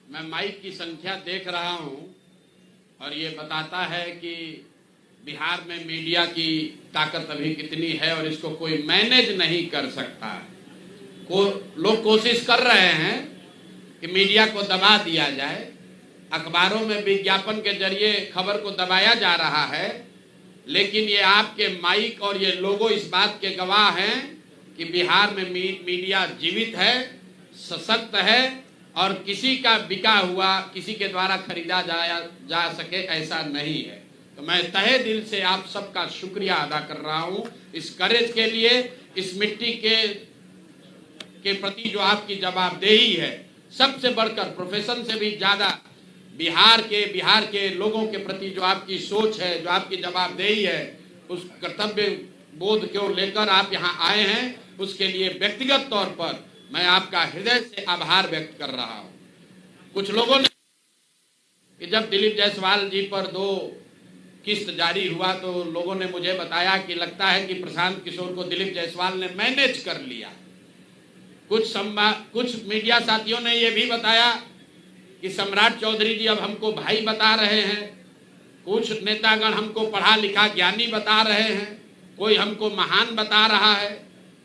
मैं माइक की संख्या देख रहा हूं और ये बताता है कि बिहार में मीडिया की ताकत अभी कितनी है और इसको कोई मैनेज नहीं कर सकता। लोग कोशिश कर रहे हैं कि मीडिया को दबा दिया जाए, अखबारों में विज्ञापन के जरिए खबर को दबाया जा रहा है, लेकिन ये आपके माइक और ये लोगो इस बात के गवाह हैं कि बिहार में मीडिया जीवित है, सशक्त है और किसी का बिका हुआ, किसी के द्वारा खरीदा जा सके ऐसा नहीं है। तो मैं तहे दिल से आप सबका शुक्रिया अदा कर रहा हूं इस करेज के लिए, इस मिट्टी के प्रति जो आपकी जवाबदेही है, सबसे बढ़कर प्रोफेशन से भी ज्यादा बिहार के लोगों के प्रति जो आपकी सोच है, जो आपकी जवाबदेही है, उस कर्तव्य बोध को लेकर आप यहाँ आए हैं, उसके लिए व्यक्तिगत तौर पर मैं आपका हृदय से आभार व्यक्त कर रहा हूँ। कुछ लोगों ने कि जब दिलीप जायसवाल जी पर 2 किस्त जारी हुआ तो लोगों ने मुझे बताया कि लगता है कि प्रशांत किशोर को दिलीप जायसवाल ने मैनेज कर लिया। कुछ मीडिया साथियों ने यह भी बताया कि सम्राट चौधरी जी अब हमको भाई बता रहे हैं, कुछ नेतागण हमको पढ़ा लिखा ज्ञानी बता रहे हैं, कोई हमको महान बता रहा है।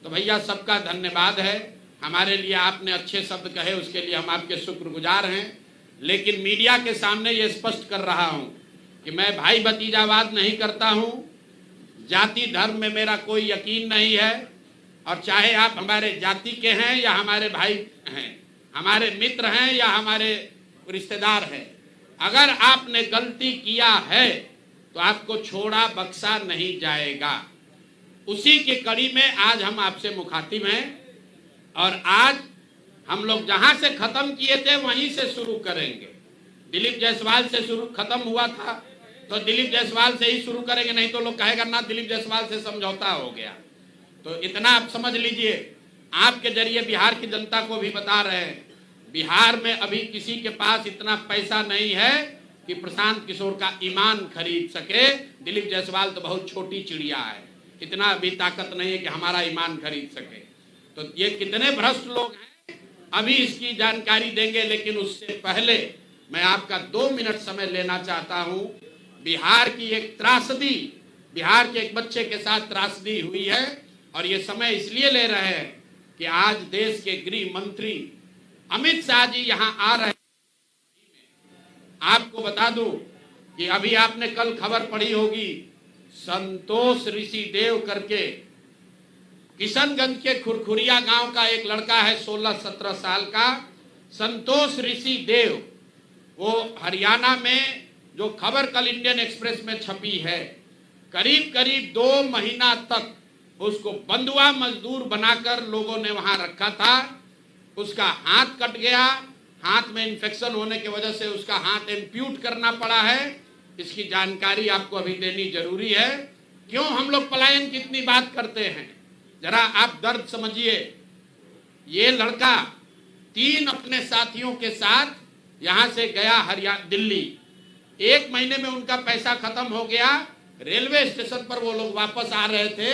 तो भैया सबका धन्यवाद है, हमारे लिए आपने अच्छे शब्द कहे, उसके लिए हम आपके शुक्रगुजार हैं। लेकिन मीडिया के सामने ये स्पष्ट कर रहा हूं कि मैं भाई भतीजावाद नहीं करता हूं, जाति धर्म में मेरा कोई यकीन नहीं है, और चाहे आप हमारे जाति के हैं या हमारे भाई हैं, हमारे मित्र हैं या हमारे रिश्तेदार हैं, अगर आपने गलती किया है तो आपको छोड़ा बख्शा नहीं जाएगा। उसी की कड़ी में आज हम आपसे मुखातिब हैं और आज हम लोग जहां से खत्म किए थे वहीं से शुरू करेंगे। दिलीप जायसवाल से शुरू खत्म हुआ था तो दिलीप जायसवाल से ही शुरू करेंगे, नहीं तो लोग कहेगा ना दिलीप जायसवाल से समझौता हो गया। तो इतना आप समझ लीजिए, आपके जरिए बिहार की जनता को भी बता रहे हैं, बिहार में अभी किसी के पास इतना पैसा नहीं है कि प्रशांत किशोर का ईमान खरीद सके। दिलीप जायसवाल तो बहुत छोटी चिड़िया है, इतना अभी ताकत नहीं है कि हमारा ईमान खरीद सके। तो ये कितने भ्रष्ट लोग हैं अभी इसकी जानकारी देंगे, लेकिन उससे पहले मैं आपका 2 मिनट समय लेना चाहता हूं। बिहार की एक त्रासदी, बिहार के एक बच्चे के साथ त्रासदी हुई है और ये समय इसलिए ले रहे हैं कि आज देश के गृह मंत्री अमित शाह जी यहां आ रहे हैं। आपको बता दूं कि अभी आपने कल खबर पढ़ी होगी, संतोष ऋषि देव करके किशनगंज के खुरखुरिया गांव का एक लड़का है, 16-17 साल का संतोष ऋषि देव। वो हरियाणा में, जो खबर कल इंडियन एक्सप्रेस में छपी है, करीब करीब 2 महीना तक उसको बंधुआ मजदूर बनाकर लोगों ने वहां रखा था। उसका हाथ कट गया, हाथ में इन्फेक्शन होने की वजह से उसका हाथ एम्प्यूट करना पड़ा है। इसकी जानकारी आपको अभी देनी जरूरी है। क्यों हम लोग पलायन की इतनी बात करते हैं, जरा आप दर्द समझिए। ये लड़का 3 अपने साथियों के साथ यहां से गया दिल्ली। 1 महीने में उनका पैसा खत्म हो गया। रेलवे स्टेशन पर वो लोग वापस आ रहे थे,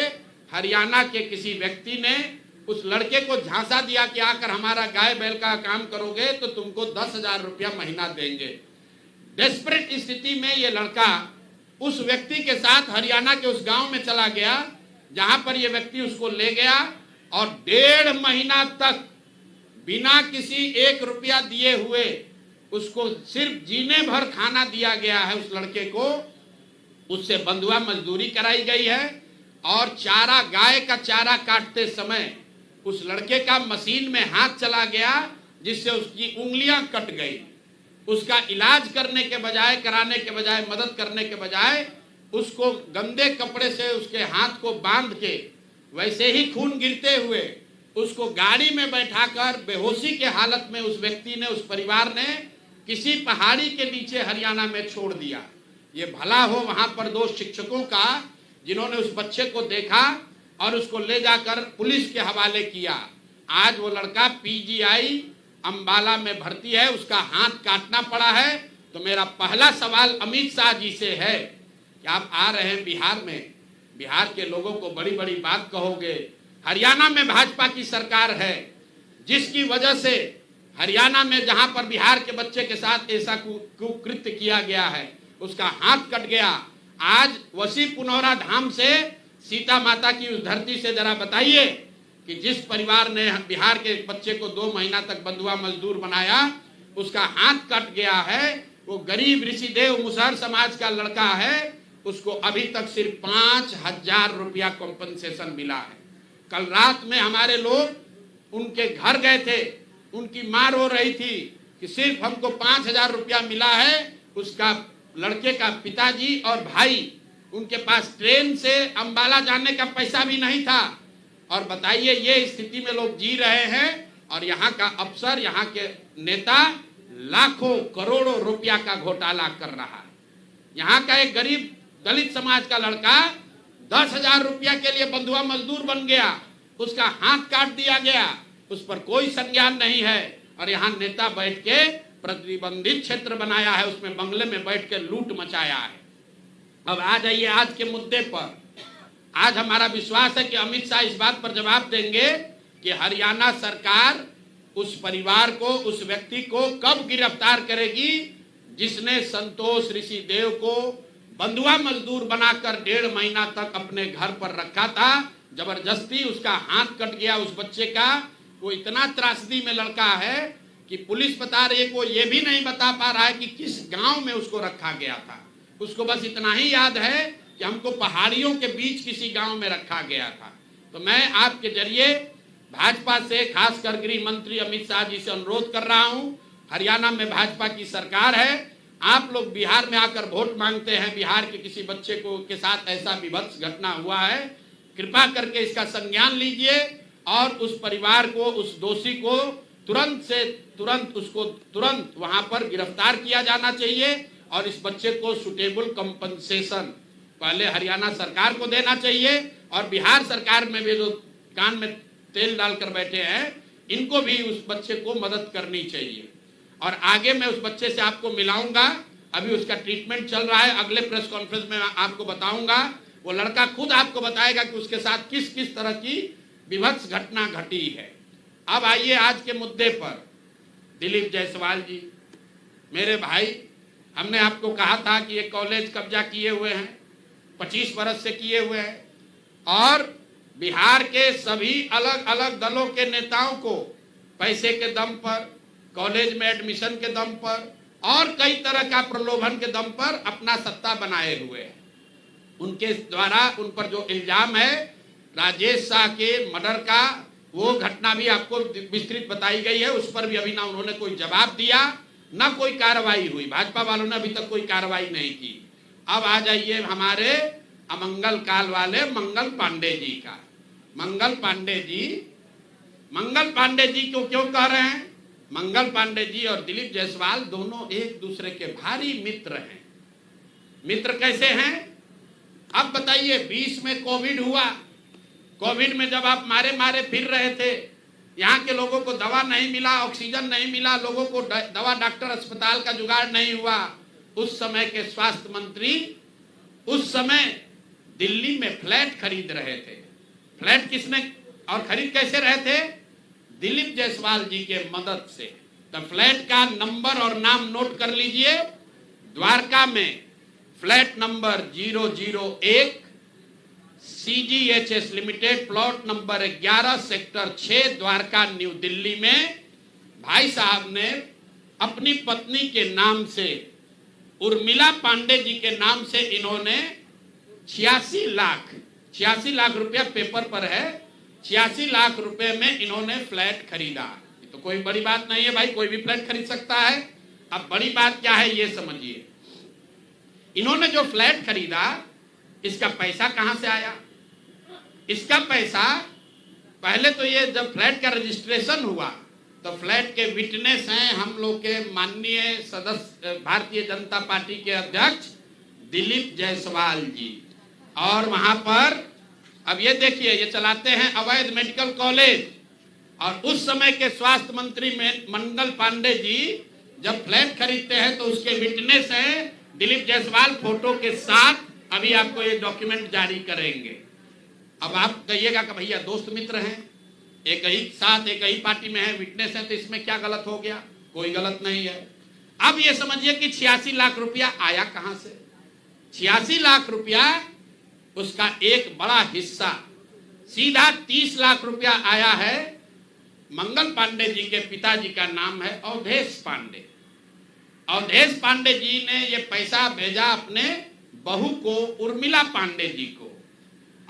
हरियाणा के किसी व्यक्ति ने उस लड़के को झांसा दिया कि आकर हमारा गाय बैल का काम करोगे तो तुमको 10,000 रुपया महीना देंगे। डेस्परेट स्थिति में ये लड़का उस व्यक्ति के साथ हरियाणा के उस गांव में चला गया जहां पर ये व्यक्ति उसको ले गया और 1.5 महीना तक बिना किसी 1 रुपया दिए हुए उसको सिर्फ जीने भर खाना दिया गया है। उस लड़के को उससे बंधुआ मजदूरी कराई गई है और चारा, गाय का चारा काटते समय उस लड़के का मशीन में हाथ चला गया जिससे उसकी उंगलियां कट गई। उसका इलाज करने के बजाय, कराने के बजाय, मदद करने के बजाय उसको गंदे कपड़े से उसके हाथ को बांध के वैसे ही खून गिरते हुए उसको गाड़ी में बैठाकर बेहोशी के हालत में उस व्यक्ति ने, उस परिवार ने किसी पहाड़ी के नीचे हरियाणा में छोड़ दिया। ये भला हो वहां पर 2 शिक्षकों का जिन्होंने उस बच्चे को देखा और उसको ले जाकर पुलिस के हवाले किया। आज वो लड़का पीजीआई अंबाला में भर्ती है, उसका हाथ काटना पड़ा है। तो मेरा पहला सवाल अमित शाह जी से है कि आप आ रहे हैं बिहार में, बिहार के लोगों को बड़ी बड़ी बात कहोगे। हरियाणा में भाजपा की सरकार है जिसकी वजह से हरियाणा में जहां पर बिहार के बच्चे के साथ ऐसा कुकृत्य किया गया है, उसका हाथ कट गया। आज वसी पुनौरा धाम से सीता माता की उस धरती से जरा बताइए कि जिस परिवार ने बिहार के बच्चे को 2 महीना तक बंधुआ मजदूर बनाया, उसका हाथ कट गया है। वो गरीब ऋषिदेव मुसहर समाज का लड़का है, उसको अभी तक सिर्फ 5,000 रुपया कॉम्पनसेशन मिला है। कल रात में हमारे लोग उनके घर गए थे, उनकी मां रो रही थी कि सिर्फ हमको 5,000 रुपया मिला है। उसका लड़के का पिताजी और भाई, उनके पास ट्रेन से अंबाला जाने का पैसा भी नहीं था। और बताइए, ये स्थिति में लोग जी रहे हैं और यहाँ का अफसर, यहाँ के नेता लाखों करोड़ों रुपया का घोटाला कर रहा है। यहाँ का एक गरीब दलित समाज का लड़का 10,000 रुपया के लिए बंधुआ मजदूर बन गया, उसका हाथ काट दिया गया, उस पर कोई संज्ञान नहीं है। और यहाँ नेता बैठ के प्रतिबंधित क्षेत्र बनाया है, उसमें बंगले में बैठ के लूट मचाया है। अब आ जाइए आज के मुद्दे पर। आज हमारा विश्वास है कि अमित शाह इस बात पर जवाब देंगे कि हरियाणा सरकार उस परिवार को, उस व्यक्ति को कब गिरफ्तार करेगी जिसने संतोष ऋषिदेव को बंधुआ मजदूर बनाकर 1.5 महीना तक अपने घर पर रखा था। जबरदस्ती उसका हाथ कट गया उस बच्चे का। वो इतना त्रासदी में लड़का है कि पुलिस बता रही है, वो ये भी नहीं बता पा रहा है कि किस गांव में उसको रखा गया था। उसको बस इतना ही याद है कि हमको पहाड़ियों के बीच किसी गांव में रखा गया था। तो मैं आपके जरिए भाजपा से, खासकर गृह मंत्री अमित शाह जी से अनुरोध कर रहा हूं, हरियाणा में भाजपा की सरकार है, आप लोग बिहार में आकर वोट मांगते हैं, बिहार के किसी बच्चे को के साथ ऐसा विभत्स घटना हुआ है, कृपा करके इसका संज्ञान लीजिए और उस परिवार को, उस दोषी को तुरंत से तुरंत वहां पर गिरफ्तार किया जाना चाहिए और इस बच्चे को सुटेबल कंपनसेशन पहले हरियाणा सरकार को देना चाहिए और बिहार सरकार में भी जो कान में तेल डालकर बैठे हैं, इनको भी उस बच्चे को मदद करनी चाहिए। और आगे मैं उस बच्चे से आपको मिलाऊंगा, अभी उसका ट्रीटमेंट चल रहा है, अगले प्रेस कॉन्फ्रेंस में आपको बताऊंगा। वो लड़का खुद आपको बताएगा कि उसके साथ किस किस तरह की विभत्स घटना घटी है। अब आइए आज के मुद्दे पर। दिलीप जायसवाल जी, मेरे भाई, हमने आपको कहा था कि ये कॉलेज कब्जा किए हुए हैं, 25 बरस से किए हुए हैं और बिहार के सभी अलग अलग दलों के नेताओं को पैसे के दम पर, कॉलेज में एडमिशन के दम पर और कई तरह का प्रलोभन के दम पर अपना सत्ता बनाए हुए हैं। उनके द्वारा उन पर जो इल्जाम है राजेश शाह के मर्डर का, वो घटना भी आपको विस्तृत बताई गई है, उस पर भी अभी ना उन्होंने कोई जवाब दिया, ना कोई कार्रवाई हुई। भाजपा वालों ने अभी तक कोई कार्रवाई नहीं की। अब आ जाइए हमारे अमंगल काल वाले मंगल पांडे जी का। मंगल पांडे जी को क्यों कह रहे हैं? मंगल पांडे जी और दिलीप जायसवाल दोनों एक दूसरे के भारी मित्र हैं। मित्र कैसे हैं? अब बताइए, 20 में कोविड हुआ, कोविड में जब आप मारे मारे फिर रहे थे, यहाँ के लोगों को दवा नहीं मिला, ऑक्सीजन नहीं मिला, लोगों को दवा, डॉक्टर, अस्पताल का जुगाड़ नहीं हुआ, उस समय के स्वास्थ्य मंत्री उस समय दिल्ली में फ्लैट खरीद रहे थे। फ्लैट किसने और खरीद कैसे रहे थे? दिलीप जायसवाल जी के मदद से। तो फ्लैट का नंबर और नाम नोट कर लीजिए। द्वारका में flat number 001 CGHS limited, plot number 11 sector 6 Dwarka new Delhi में भाई साहब ने अपनी पत्नी के नाम से, उर्मिला पांडे जी के नाम से, इन्होंने 86 लाख रुपया पेपर पर है, 86 लाख रुपए में इन्होंने फ्लैट खरीदा। तो कोई बड़ी बात नहीं है भाई, कोई भी फ्लैट खरीद सकता है। अब बड़ी बात क्या है ये समझिए। इन्होंने जो फ्लैट खरीदा, इसका पैसा कहां से आया? इसका पैसा पहले तो ये जब फ्लैट का रजिस्ट्रेशन हुआ तो फ्लैट के विटनेस हैं हम लोग के माननीय सदस्य, भारतीय जनता पार्टी के अध्यक्ष दिलीप जायसवाल जी। और वहां पर अब ये देखिए, ये चलाते हैं अवैध मेडिकल कॉलेज। और उस समय के स्वास्थ्य मंत्री मंगल पांडे जी जब फ्लैट खरीदते हैं तो उसके विटनेस हैं दिलीप जायसवाल, फोटो के साथ। अभी आपको ये डॉक्यूमेंट जारी करेंगे। अब आप कहिएगा कि भैया दोस्त मित्र हैं, एक ही साथ एक ही पार्टी में है, विटनेस है, तो इसमें क्या गलत हो गया? कोई गलत नहीं है। अब ये समझिए कि 86 लाख रुपया आया कहां से? 86 लाख रुपया उसका एक बड़ा हिस्सा सीधा 30 लाख रुपया आया है। मंगल पांडे जी के पिताजी का नाम है अवधेश पांडे। अवधेश पांडे जी ने ये पैसा भेजा अपने बहू को, उर्मिला पांडे जी को।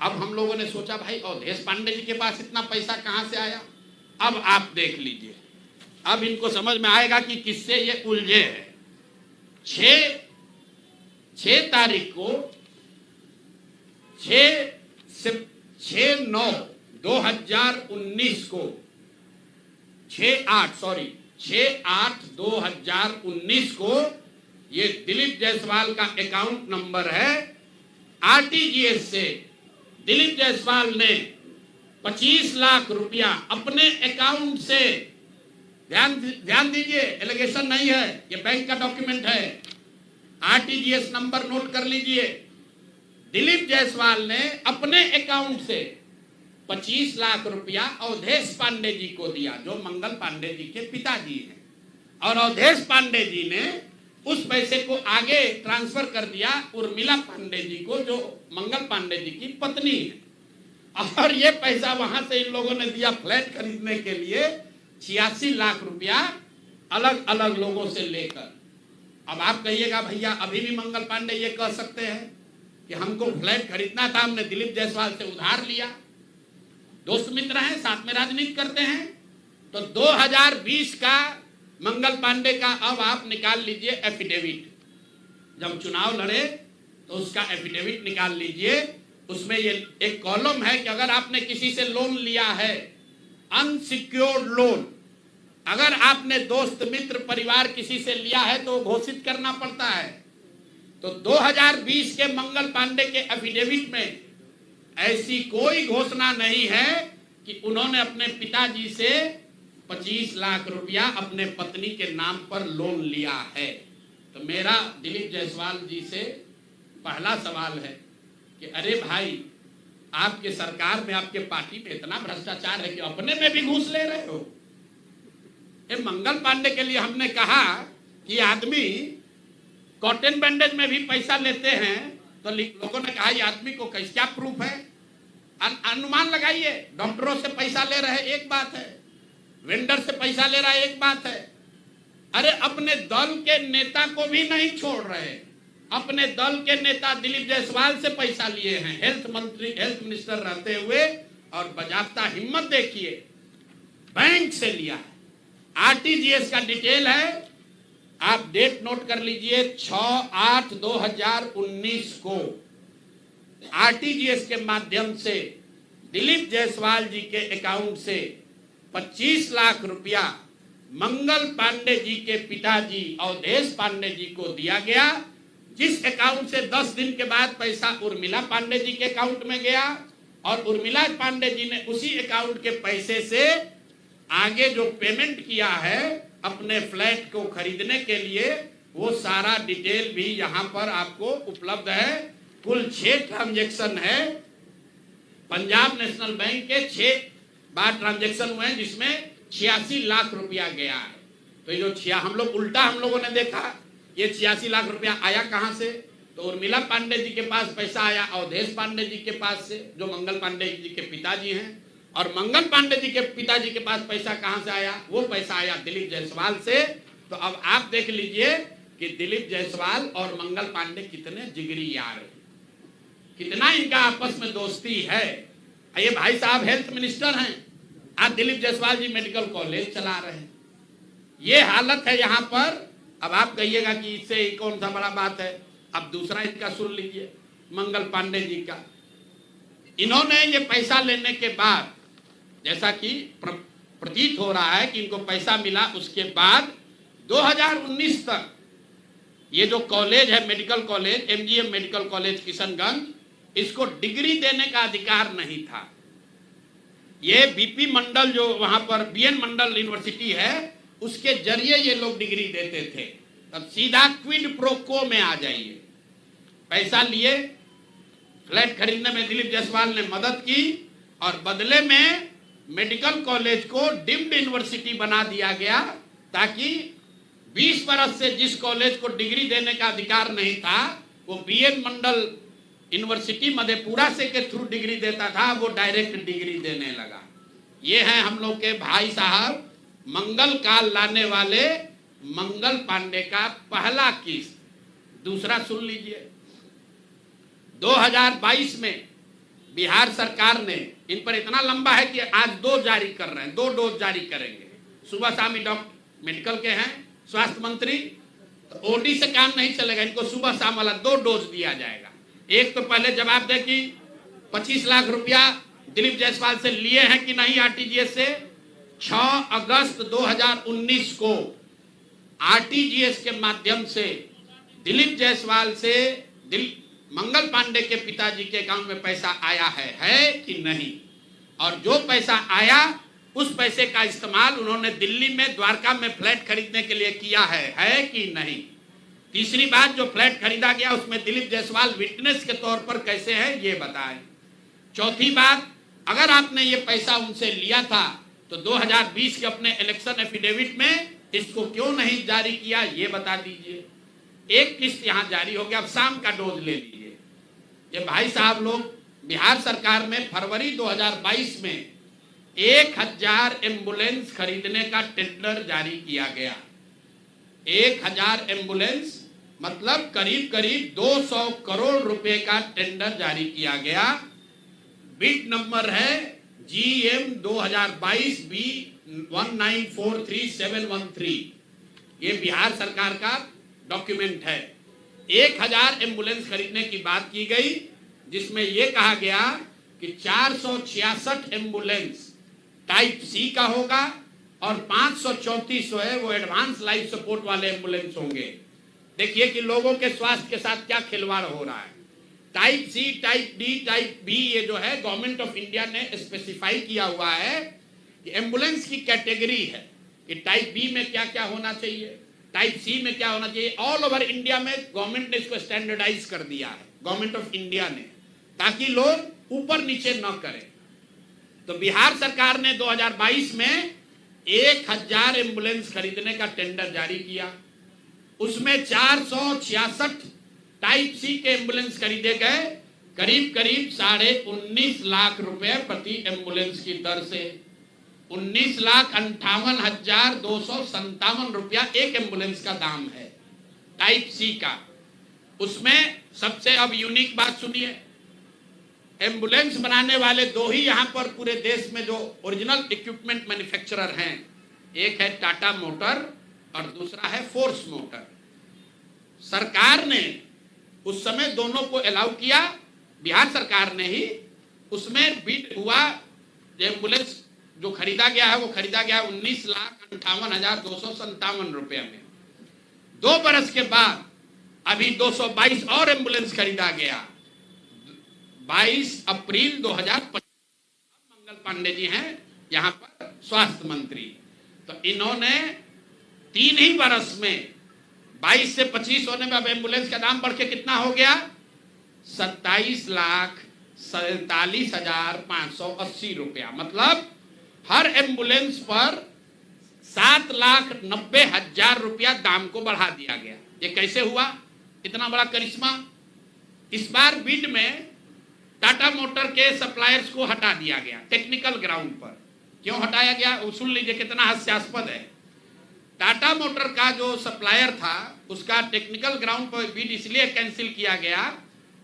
अब हम लोगों ने सोचा भाई अवधेश पांडे जी के पास इतना पैसा कहां से आया? अब आप देख लीजिए, अब इनको समझ में आएगा कि किससे ये उलझे हैं। 6 तारीख को 6/9/2019 को 6/8/2019 को ये दिलीप जायसवाल का अकाउंट नंबर है। आरटीजीएस से दिलीप जायसवाल ने 25 लाख रुपया अपने अकाउंट से, ध्यान दीजिए, एलिगेशन नहीं है, ये बैंक का डॉक्यूमेंट है। आरटीजीएस नंबर नोट कर लीजिए। दिलीप जायसवाल ने अपने अकाउंट से 25 लाख रुपया अवधेश पांडे जी को दिया, जो मंगल पांडे जी के पिताजी हैं, और अवधेश पांडे जी ने उस पैसे को आगे ट्रांसफर कर दिया उर्मिला पांडे जी को, जो मंगल पांडे जी की पत्नी है। और ये पैसा वहां से इन लोगों ने दिया फ्लैट खरीदने के लिए, 86 लाख रुपया अलग अलग लोगों से लेकर। अब आप कहिएगा भैया अभी भी मंगल पांडे ये कह सकते हैं कि हमको फ्लैट खरीदना था, हमने दिलीप जायसवाल से उधार लिया। दोस्त मित्र हैं, साथ में राजनीति करते हैं। तो 2020 का मंगल पांडे का अब आप निकाल लीजिए एफिडेविट। जब चुनाव लड़े तो उसका एफिडेविट निकाल लीजिए। उसमें ये एक कॉलम है कि अगर आपने किसी से लोन लिया है, अनसिक्योर्ड लोन, अगर आपने दोस्त मित्र परिवार किसी से लिया है तो घोषित करना पड़ता है। तो 2020 के मंगल पांडे के एफिडेविट में ऐसी कोई घोषणा नहीं है कि उन्होंने अपने पिताजी से 25 लाख रुपया अपने पत्नी के नाम पर लोन लिया है। तो मेरा दिलीप जायसवाल जी से पहला सवाल है कि अरे भाई, आपके सरकार में, आपके पार्टी में इतना भ्रष्टाचार है कि अपने में भी घूस ले रहे हो। ये मंगल पांडे के लिए हमने कहा कि आदमी कॉटन बैंडेज में भी पैसा लेते हैं, तो लोगों ने कहा ये आदमी को कैसे, क्या प्रूफ है? अनुमान लगाइए। डॉक्टरों से पैसा ले रहे एक बात है, वेंडर से पैसा ले रहा है एक बात है। अरे अपने दल के नेता को भी नहीं छोड़ रहे। अपने दल के नेता दिलीप जायसवाल से पैसा लिए हैं, हेल्थ मिनिस्टर रहते हुए, और बजाबता हिम्मत देखिए, बैंक से लिया है। आरटीजीएस का डिटेल है, आप डेट नोट कर लीजिए। 6/8/2019 को आरटीजीएस के माध्यम से दिलीप जायसवाल जी के अकाउंट से 25 लाख रुपया मंगल पांडे जी के पिताजी अवधेश पांडे जी को दिया गया, जिस अकाउंट से 10 दिन के बाद पैसा उर्मिला पांडे जी के अकाउंट में गया, और उर्मिला पांडे जी ने उसी अकाउंट के पैसे से आगे जो पेमेंट किया है अपने फ्लैट को खरीदने के लिए, वो सारा डिटेल भी यहां पर आपको उपलब्ध है। कुल 6 ट्रांजैक्शन है। पंजाब नेशनल बैंक के 6 बार ट्रांजैक्शन हुए हैं, जिसमें 86 लाख रुपया गया है। तो ये जो हम लोगों ने देखा, ये 86 लाख रुपया आया कहां से? तो उर्मिला पांडे जी के पास पैसा आया अवधेश पांडे जी के पास से, जो मंगल पांडे जी के पिताजी हैं। और मंगल पांडे जी के पिताजी के पास पैसा कहां से आया? वो पैसा आया दिलीप जायसवाल से। तो अब आप देख लीजिए कि दिलीप जायसवाल और मंगल पांडे कितने जिगरी यार हैं, कितना इनका आपस में दोस्ती है। ये भाई साहब हेल्थ मिनिस्टर हैं, आज दिलीप जायसवाल जी मेडिकल कॉलेज चला रहे हैं। ये हालत है यहाँ पर। अब आप कहिएगा कि इससे कौन सा बड़ा बात है। अब दूसरा इनका सुन लीजिए, मंगल पांडे जी का। इन्होंने ये पैसा लेने के बाद, जैसा कि प्रतीत हो रहा है कि इनको पैसा मिला, उसके बाद 2019 तक ये जो कॉलेज है, medical college, MGM medical college Kishanganj, इसको डिग्री देने का अधिकार नहीं था। ये बीपी मंडल, जो वहां पर बीएन मंडल यूनिवर्सिटी है, उसके जरिए ये लोग डिग्री देते थे। तब सीधा क्विड प्रो को में आ जाइए। पैसा लिए, फ्लैट खरीदने में दिलीप जायसवाल ने मदद की, और बदले में मेडिकल कॉलेज को डीम्ड यूनिवर्सिटी बना दिया गया, ताकि 20 बरस से जिस कॉलेज को डिग्री देने का अधिकार नहीं था, वो बीएन मंडल यूनिवर्सिटी मधेपुरा से के थ्रू डिग्री देता था, वो डायरेक्ट डिग्री देने लगा। ये है हम लोग के भाई साहब मंगल काल लाने वाले मंगल पांडे का पहला किस्त। दूसरा सुन लीजिए, 2022 में बिहार सरकार ने, इन पर इतना लंबा है कि आज 2 जारी कर रहे हैं, 2 डोज जारी करेंगे। सुबह शाम डॉक्टर मेडिकल के हैं स्वास्थ्य मंत्री, तो ओडी से काम नहीं चलेगा, इनको सुबह शाम वाला 2 डोज दिया जाएगा। एक तो पहले जवाब दे कि 25 लाख रुपया दिलीप जायसवाल से लिए हैं कि नहीं आरटीजीएस से। 6 अगस्त 2019 को आरटीजीएस के माध्यम से दिलीप जायसवाल से मंगल पांडे के पिताजी के अकाउंट में पैसा आया है कि नहीं, और जो पैसा आया उस पैसे का इस्तेमाल उन्होंने दिल्ली में द्वारका में फ्लैट खरीदने के लिए किया है कि नहीं। तीसरी बात, जो फ्लैट खरीदा गया उसमें दिलीप जायसवाल विटनेस के तौर पर कैसे है ये बताएं। चौथी बात, अगर आपने ये पैसा उनसे लिया था तो 2020 के अपने इलेक्शन एफिडेविट में इसको क्यों नहीं जारी किया, ये बता दीजिए। एक किस्त यहां जारी हो गया, अब शाम का डोज ले लीजिए। ये भाई साहब लोग, बिहार सरकार में फरवरी 2022 में 1000 एम्बुलेंस खरीदने का टेंडर जारी किया गया। 1000 एम्बुलेंस मतलब करीब करीब 200 करोड़ रुपए का टेंडर जारी किया गया। बिड नंबर है GM 2022 B 1943713। ये बिहार सरकार का डॉक्यूमेंट है। 1000 एम्बुलेंस खरीदने की बात की गई, जिसमें यह कहा गया कि 466 एम्बुलेंस टाइप सी का होगा और 534 है वो एडवांस लाइफ सपोर्ट वाले एम्बुलेंस होंगे। देखिए कि लोगों के स्वास्थ्य के साथ क्या खिलवाड़ हो रहा है। Type C, type D, type B, ये जो है गवर्नमेंट ऑफ इंडिया ने स्पेसिफाई किया हुआ है कि एम्बुलेंस की कैटेगरी है कि टाइप बी में क्या क्या होना चाहिए, टाइप सी में क्या होना चाहिए। ऑल ओवर इंडिया में गवर्नमेंट ने इसको स्टैंडर्डाइज कर दिया है, गवर्नमेंट ऑफ इंडिया ने, ताकि लोग ऊपर नीचे न करें। तो बिहार सरकार ने 2022 में 1000 एम्बुलेंस खरीदने का टेंडर जारी किया। उसमें 466 टाइप सी के एम्बुलेंस खरीदे गए, करीब करीब 19.5 लाख रुपए प्रति एम्बुलेंस की दर से। 19,58,257 रुपया एक एम्बुलेंस का दाम है टाइप सी का। उसमें सबसे अब यूनिक बात सुनिए, एम्बुलेंस बनाने वाले 2 ही यहां पर पूरे देश में जो ओरिजिनल इक्विपमेंट मैन्युफैक्चरर हैं, एक है टाटा मोटर और दूसरा है फोर्स मोटर। सरकार ने उस समय दोनों को अलाउ किया, बिहार सरकार ने ही। उसमें बिड हुआ, एम्बुलेंस जो खरीदा गया है वो खरीदा गया 19,58,257 रुपये में। 2 बरस के बाद अभी 222 और एम्बुलेंस खरीदा गया। 22 अप्रैल 2025 मंगल पांडे जी हैं यहाँ पर स्वास्थ्य मंत्री, तो इन्होंने 3 ही बरस में 22 से 25 होने में अब एम्बुलेंस का दाम बढ़ के कितना हो गया, 27,47,580 रुपया। मतलब हर एम्बुलेंस पर 7,90,000 रुपया दाम को बढ़ा दिया गया। ये कैसे हुआ, इतना बड़ा करिश्मा। इस बार बिड में टाटा मोटर के सप्लायर्स को हटा दिया गया टेक्निकल ग्राउंड पर। क्यों हटाया गया वो सुन लीजिए, कितना हास्यास्पद है। टाटा मोटर का जो सप्लायर था उसका टेक्निकल ग्राउंड पर बिड इसलिए कैंसिल किया गया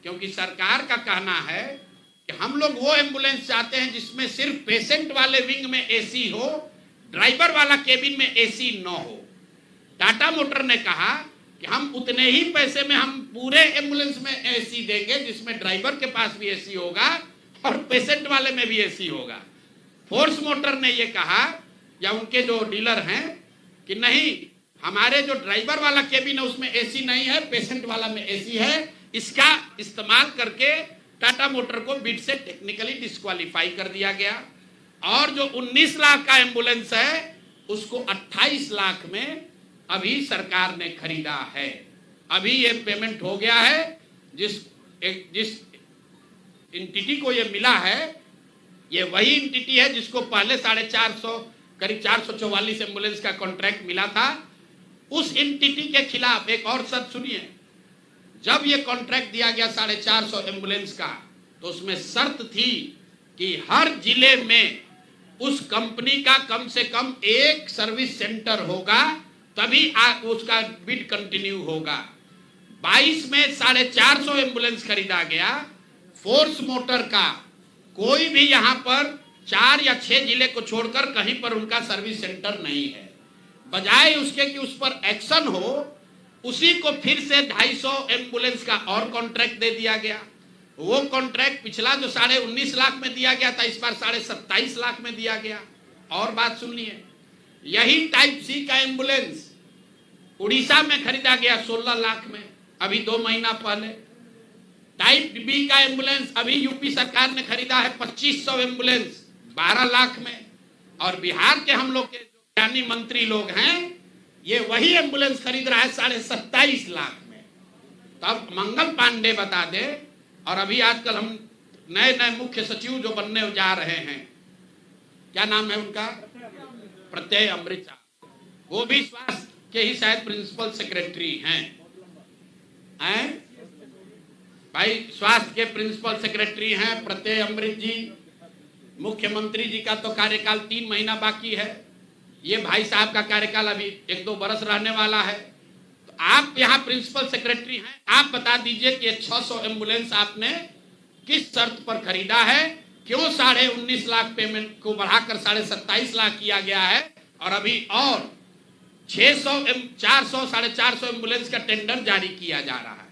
क्योंकि सरकार का कहना है कि हम लोग वो एम्बुलेंस चाहते हैं जिसमें सिर्फ पेशेंट वाले विंग में एसी हो, ड्राइवर वाला केबिन में एसी न हो। टाटा मोटर ने कहा कि हम उतने ही पैसे में हम पूरे एम्बुलेंस में एसी देंगे जिसमें ड्राइवर के पास भी एसी होगा और पेशेंट वाले में भी एसी होगा। फोर्स मोटर ने ये कहा, या उनके जो डीलर हैं, कि नहीं, हमारे जो ड्राइवर वाला केबिन है उसमें एसी नहीं है, पेशेंट वाला में एसी है। इसका इस्तेमाल करके टाटा मोटर को बिड से टेक्निकली डिस्क्वालीफाई कर दिया गया। और जो 19 लाख का एम्बुलेंस है उसको 28 लाख में अभी सरकार ने खरीदा है। अभी ये पेमेंट हो गया है। जिस एंटिटी को ये मिला है ये वही एंटिटी है जिसको पहले 450 करीब 444 एम्बुलेंस का कॉन्ट्रैक्ट मिला था। उस एंटिटी के खिलाफ एक और शर्त सुनिए, जब ये कॉन्ट्रैक्ट दिया गया 450 एम्बुलेंस का, तो उसमें शर्त थी कि हर जिले में उस कंपनी का कम से कम एक सर्विस सेंटर होगा, तभी उसका बिड कंटिन्यू होगा। 22 में 450 एम्बुलेंस खरीदा गया। फोर्स मोटर का कोई भी यहां पर 4 या 6 जिले को छोड़कर कहीं पर उनका सर्विस सेंटर नहीं है। बजाय उसके कि उस पर एक्शन हो, उसी को फिर से 250 एम्बुलेंस का और कॉन्ट्रैक्ट दे दिया गया। वो कॉन्ट्रैक्ट पिछला जो 19.5 लाख में दिया गया था, इस बार 27.5 लाख में दिया गया। और बात सुनिए, यही टाइप सी का एम्बुलेंस उड़ीसा में खरीदा गया 16 लाख में, अभी 2 महीना पहले। टाइप बी का एम्बुलेंस अभी यूपी सरकार ने खरीदा है 2500 एम्बुलेंस 12 लाख में। और बिहार के हम लोग के जो ज्ञानी मंत्री लोग हैं, ये वही एम्बुलेंस खरीद रहा है 27.5 लाख में। तब मंगल पांडे बता दे। और अभी आजकल हम नए मुख्य सचिव जो बनने जा रहे हैं, क्या नाम है उनका, प्रत्यय अमृत, वो भी स्वास्थ्य के ही शायद प्रिंसिपल सेक्रेटरी हैं। भाई स्वास्थ्य के प्रिंसिपल सेक्रेटरी हैं प्रत्यय अमृत जी। मुख्यमंत्री जी का तो कार्यकाल 3 महीना बाकी है। ये भाई साहब का कार्यकाल अभी 1-2 बरस रहने वाला है। तो आप यहाँ प्रिंसिपल सेक्रेटरी हैं, आप बता दीजिए कि 600 एम्बुलेंस आपने किस शर्त पर खरीदा है, क्यों 19.5 लाख पेमेंट को बढ़ाकर 27.5 लाख किया गया है, और अभी और 400 450 एम्बुलेंस का टेंडर जारी किया जा रहा है।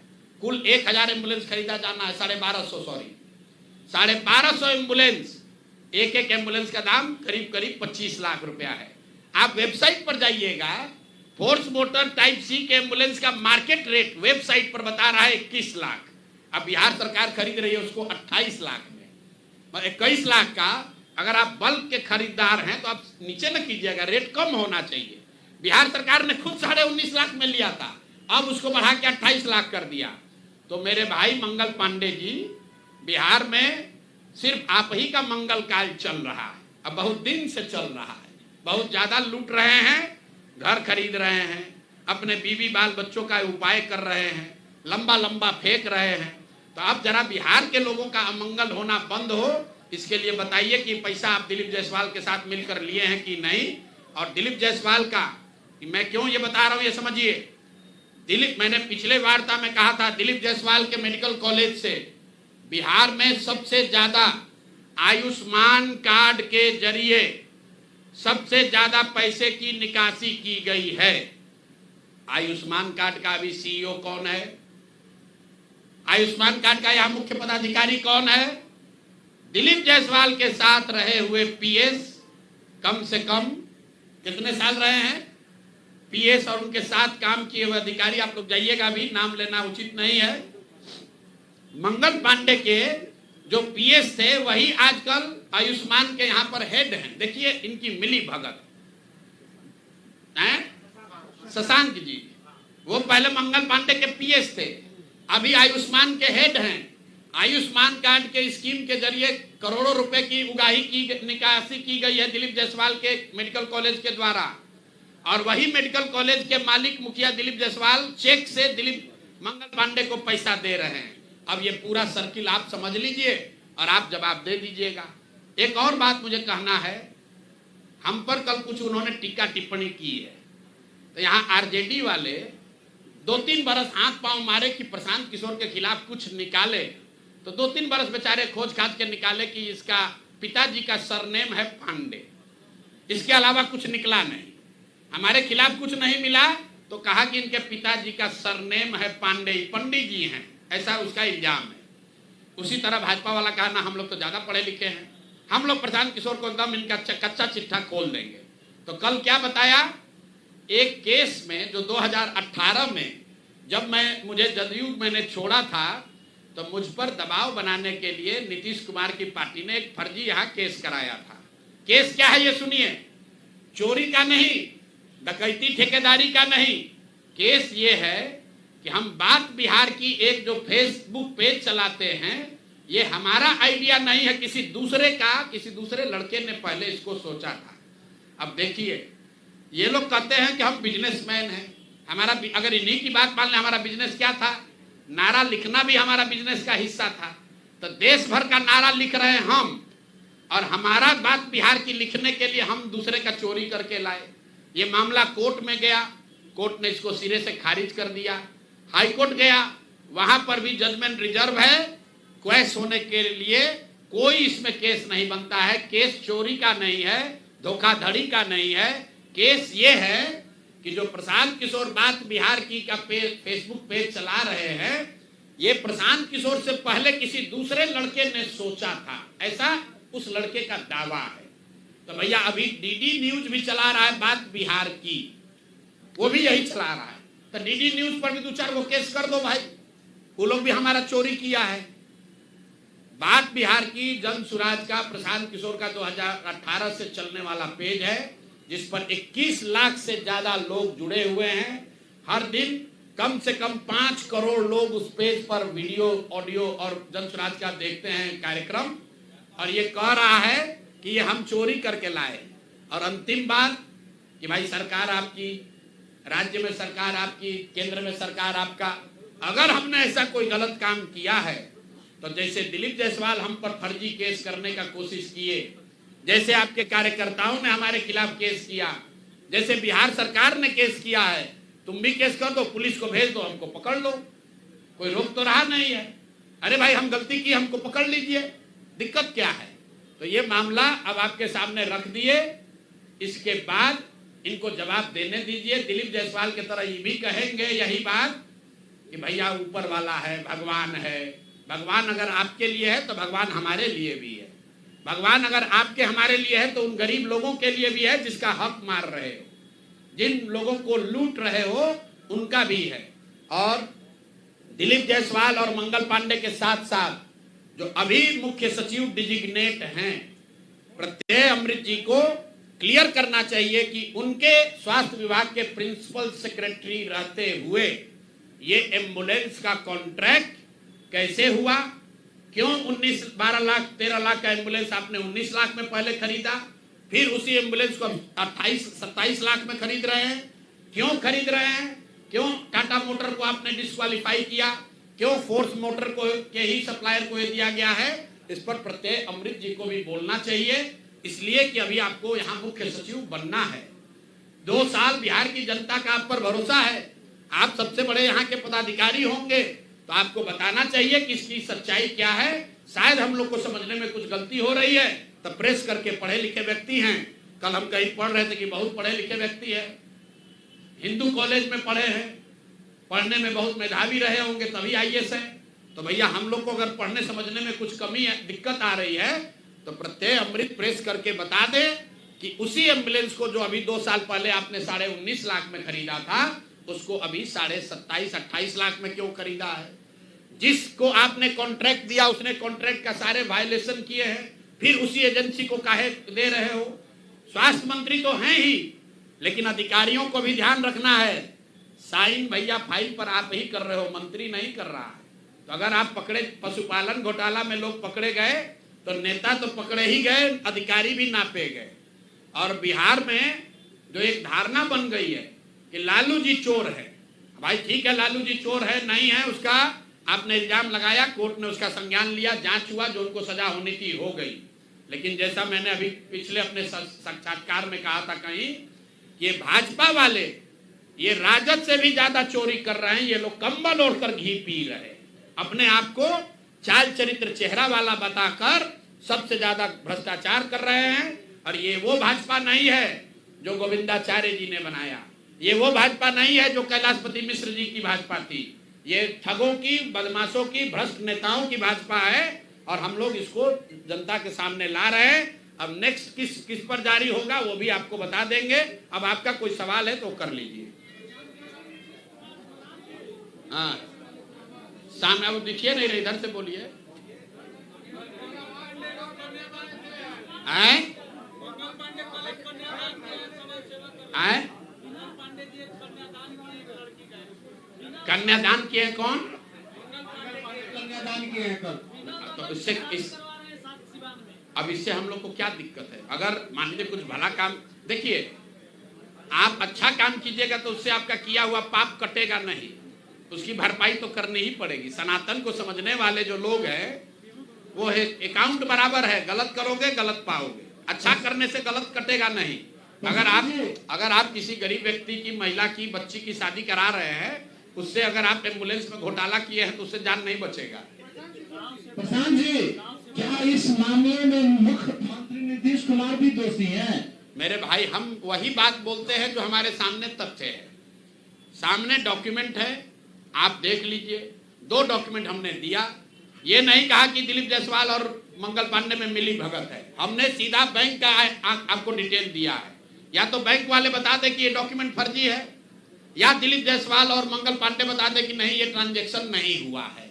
कुल 1000 एम्बुलेंस खरीदा जाना है, 1250 एम्बुलेंस, एक एम्बुलेंस का दाम करीब 25 लाख रुपया है। आप वेबसाइट पर जाइएगा, फोर्स मोटर टाइप सी के एम्बुलेंस का मार्केट रेट वेबसाइट पर बता रहा है 21 लाख। अब बिहार सरकार खरीद रही है उसको 28 लाख में। 21 लाख का अगर आप बल्क के खरीदार हैं तो आप नीचे न कीजिएगा, रेट कम होना चाहिए। बिहार सरकार ने खुद 19.5 लाख में लिया था, अब उसको बढ़ा के 28 लाख कर दिया। तो मेरे भाई मंगल पांडे जी, बिहार में सिर्फ आप ही का मंगल काल चल रहा है, अब बहुत दिन से चल रहा है। बहुत ज्यादा लूट रहे हैं, घर खरीद रहे हैं, अपने बीवी बाल बच्चों का उपाय कर रहे हैं, लंबा फेंक रहे हैं। तो अब जरा बिहार के लोगों का अमंगल होना बंद हो, इसके लिए बताइए कि पैसा आप दिलीप जायसवाल के साथ मिलकर लिए हैं कि नहीं। और दिलीप जायसवाल का मैं क्यों ये बता रहा हूं ये समझिए। दिलीप, मैंने पिछले वार्ता में कहा था, दिलीप जायसवाल के मेडिकल कॉलेज से बिहार में सबसे ज्यादा आयुष्मान कार्ड के जरिए सबसे ज्यादा पैसे की निकासी की गई है। आयुष्मान कार्ड का अभी सीईओ कौन है? आयुष्मान कार्ड का यहां मुख्य पदाधिकारी कौन है? दिलीप जायसवाल के साथ रहे हुए पीएस, कम से कम कितने साल रहे हैं पीएस, और उनके साथ काम किए हुए अधिकारी, आप लोग जाइएगा, अभी नाम लेना उचित नहीं है। मंगल पांडे के जो पीएस थे वही आजकल आयुष्मान के यहां पर हेड हैं। देखिए इनकी मिली भगत हैं। शशांक जी, वो पहले मंगल पांडे के पीएस थे, अभी आयुष्मान के हेड हैं। आयुष्मान कार्ड के स्कीम के जरिए करोड़ों रुपए की उगाही की निकासी की गई है दिलीप जायसवाल के मेडिकल कॉलेज के द्वारा, और वही मेडिकल कॉलेज के मालिक मुखिया दिलीप जायसवाल चेक से दिलीप मंगल पांडे को पैसा दे रहे हैं। अब ये पूरा सर्किल आप समझ लीजिए और आप जवाब दे दीजिएगा। एक और बात मुझे कहना है, हम पर कल कुछ उन्होंने टीका टिप्पणी की है, तो यहाँ आरजेडी वाले 2-3 बरस हाथ पांव मारे कि प्रशांत किशोर के खिलाफ कुछ निकाले, तो 2-3 बरस बेचारे खोज खाज के निकाले कि इसका पिताजी का सरनेम है पांडे, इसके अलावा कुछ निकला नहीं। हमारे खिलाफ कुछ नहीं मिला तो कहा कि इनके पिताजी का सरनेम है पांडे, पंडित जी हैं, ऐसा उसका इल्जाम है। उसी तरह भाजपा वाला कहा ना हम लोग तो ज्यादा पढ़े लिखे हैं, हम लोग प्रशांत किशोर को एकदम इनका कच्चा चिट्ठा खोल देंगे। तो कल क्या बताया, एक केस में जो 2018 में जब मुझे जदयू मैंने छोड़ा था, तो मुझ पर दबाव बनाने के लिए नीतीश कुमार की पार्टी ने एक फर्जी यहाँ केस कराया था। केस क्या है ये सुनिए, चोरी का नहीं, डकैती ठेकेदारी का नहीं, केस ये है कि हम बात बिहार की एक जो फेसबुक पेज चलाते हैं ये हमारा आइडिया नहीं है, किसी दूसरे लड़के ने पहले इसको सोचा था। अब देखिए, ये लोग कहते हैं कि हम बिजनेसमैन हैं, हमारा अगर इन्हीं की बात मान लें, हमारा बिजनेस क्या था? नारा लिखना भी हमारा बिजनेस का हिस्सा था। तो देश भर का नारा लिख रहे हैं हम, और हमारा बात बिहार की लिखने के लिए हम दूसरे का चोरी करके लाए। ये मामला कोर्ट में गया, कोर्ट ने इसको सिरे से खारिज कर दिया। हाई कोर्ट गया, वहां पर भी जजमेंट रिजर्व है, क्वेश होने के लिए कोई इसमें केस नहीं बनता है। केस चोरी का नहीं है, धोखाधड़ी का नहीं है, केस ये है कि जो प्रशांत किशोर बात बिहार की का फेसबुक पेज चला रहे हैं, ये प्रशांत किशोर से पहले किसी दूसरे लड़के ने सोचा था, ऐसा उस लड़के का दावा है। तो भैया अभी डीडी न्यूज भी चला रहा है बात बिहार की, वो भी यही चला रहा है। तो डीडी न्यूज पर भी 2-4 केस कर दो भाई, वो लोग भी हमारा चोरी किया है। बात बिहार की जन सुराज का, प्रशांत किशोर का 2018 से चलने वाला पेज है, जिस पर 21 लाख से ज्यादा लोग जुड़े हुए हैं। हर दिन कम से कम 5 करोड़ लोग उस पेज पर वीडियो, ऑडियो और जन सुराज का देखते हैं कार्यक्रम, और ये कह रहा है कि ये हम चोरी करके लाए। और अंतिम बात कि भाई सरकार आपकी, राज्य में सरकार आपकी, केंद्र में सरकार आपका, अगर हमने ऐसा कोई गलत काम किया है तो जैसे दिलीप जायसवाल हम पर फर्जी केस करने का कोशिश किए, जैसे आपके कार्यकर्ताओं ने हमारे खिलाफ केस किया, जैसे बिहार सरकार ने केस किया है, तुम भी केस कर दो, पुलिस को भेज दो, हमको पकड़ लो, कोई रोक तो रहा नहीं है। अरे भाई हम गलती की, हमको पकड़ लीजिए, दिक्कत क्या है? तो ये मामला अब आपके सामने रख दिए, इसके बाद इनको जवाब देने दीजिए। दिलीप जायसवाल की तरह ये भी कहेंगे यही बात कि भैया ऊपर वाला है, भगवान है। भगवान अगर आपके लिए है तो भगवान हमारे लिए भी है। भगवान अगर आपके हमारे लिए है तो उन गरीब लोगों के लिए भी है जिसका हक मार रहे हो, जिन लोगों को लूट रहे हो उनका भी है। और दिलीप जायसवाल और मंगल पांडे के साथ साथ जो अभी मुख्य सचिव डिजिग्नेट हैं, प्रत्यय अमृत जी को क्लियर करना चाहिए कि उनके स्वास्थ्य विभाग के प्रिंसिपल सेक्रेटरी रहते हुए ये एम्बुलेंस का कॉन्ट्रैक्ट कैसे हुआ? क्यों 12 लाख 13 लाख का एम्बुलेंस आपने 19 लाख में पहले खरीदा, फिर उसी एम्बुलेंस को 28-27 लाख में खरीद रहे हैं? क्यों खरीद रहे हैं? क्यों टाटा मोटर को आपने डिस्क्वालीफाई किया? क्यों फोर्स मोटर को के ही सप्लायर को ये दिया गया है? इस पर प्रत्यय अमृत जी को भी बोलना चाहिए, इसलिए कि अभी आपको यहाँ मुख्य सचिव बनना है। 2 साल बिहार की जनता का आप पर भरोसा है, आप सबसे बड़े यहाँ के पदाधिकारी होंगे, तो आपको बताना चाहिए कि इसकी सच्चाई क्या है। शायद हम लोग को समझने में कुछ गलती हो रही है, तो प्रेस करके पढ़े लिखे व्यक्ति हैं। कल हम कहीं पढ़ रहे थे कि बहुत पढ़े लिखे व्यक्ति है, हिंदू कॉलेज में पढ़े हैं, पढ़ने में बहुत मेधावी रहे होंगे तभी IAS है। तो भैया हम लोग को अगर पढ़ने समझने में कुछ कमी है, दिक्कत आ रही है, तो प्रत्यय अमृत प्रेस करके बता दे कि उसी एम्बुलेंस को जो अभी 2 साल पहले आपने 19.5 लाख में खरीदा था, उसको अभी 27-28 लाख में क्यों खरीदा है? जिसको आपने कॉन्ट्रैक्ट दिया उसने कॉन्ट्रैक्ट का सारे वायलेशन किए हैं, फिर उसी एजेंसी को काहे दे रहे हो? स्वास्थ्य मंत्री तो हैं ही, लेकिन अधिकारियों को भी ध्यान रखना है। साइन भैया फाइल पर आप ही कर रहे हो, मंत्री नहीं कर रहा है। तो अगर आप पकड़े, पशुपालन घोटाला में लोग पकड़े गए तो नेता तो पकड़े ही गए, अधिकारी भी नापे गए। और बिहार में जो एक धारणा बन गई है कि लालू जी चोर है, भाई ठीक है लालू जी चोर है, नहीं है, उसका आपने इल्जाम लगाया, कोर्ट ने उसका संज्ञान लिया, जांच हुआ, जो उनको सजा होनी थी हो गई। लेकिन जैसा मैंने अभी पिछले अपने साक्षात्कार में कहा था कहीं, ये भाजपा वाले ये राजद से भी ज्यादा चोरी कर रहे हैं। ये लोग कंबल ओढ़कर घी पी रहे हैं, अपने आप को चाल चरित्र चेहरा वाला बताकर सबसे ज्यादा भ्रष्टाचार कर रहे हैं। और ये वो भाजपा नहीं है जो गोविंदाचार्य जी ने बनाया, ये वो भाजपा नहीं है जो कैलाशपति मिश्र जी की भाजपा थी। ये ठगों की, बदमाशों की, भ्रष्ट नेताओं की भाजपा है, और हम लोग इसको जनता के सामने ला रहे हैं। अब नेक्स्ट किस पर जारी होगा वो भी आपको बता देंगे। अब आपका कोई सवाल है तो कर लीजिए। हाँ, सामने वो दिखिए नहीं, इधर से बोलिए। आए आए कन्यादान किए? कौन कन्यादान किए हैं कल? तो तो अब इससे हम लोग को क्या दिक्कत है? अगर मान लीजिए कुछ भला काम, देखिए आप अच्छा काम कीजिएगा तो उससे आपका किया हुआ पाप कटेगा नहीं, उसकी भरपाई तो करनी ही पड़ेगी। सनातन को समझने वाले जो लोग हैं वो है अकाउंट बराबर है, गलत करोगे गलत पाओगे, अच्छा करने से गलत कटेगा नहीं। अगर आप किसी गरीब व्यक्ति की, महिला की, बच्ची की शादी करा रहे हैं, उससे अगर आप एम्बुलेंस में घोटाला किए हैं तो उससे जान नहीं बचेगा। प्रशांत जी, क्या इस मामले में मुख्यमंत्री नीतीश कुमार भी दोषी हैं? मेरे भाई, हम वही बात बोलते हैं जो हमारे सामने तथ्य है, सामने डॉक्यूमेंट है, आप देख लीजिए। 2 डॉक्यूमेंट हमने दिया, ये नहीं कहा कि दिलीप जायसवाल और मंगल पांडे में मिली भगत है। हमने सीधा बैंक का आपको डिटेल दिया है। या तो बैंक वाले बता दे कि ये डॉक्यूमेंट फर्जी है, या दिलीप जायसवाल और मंगल पांडे बता दे कि नहीं ये ट्रांजैक्शन नहीं हुआ है।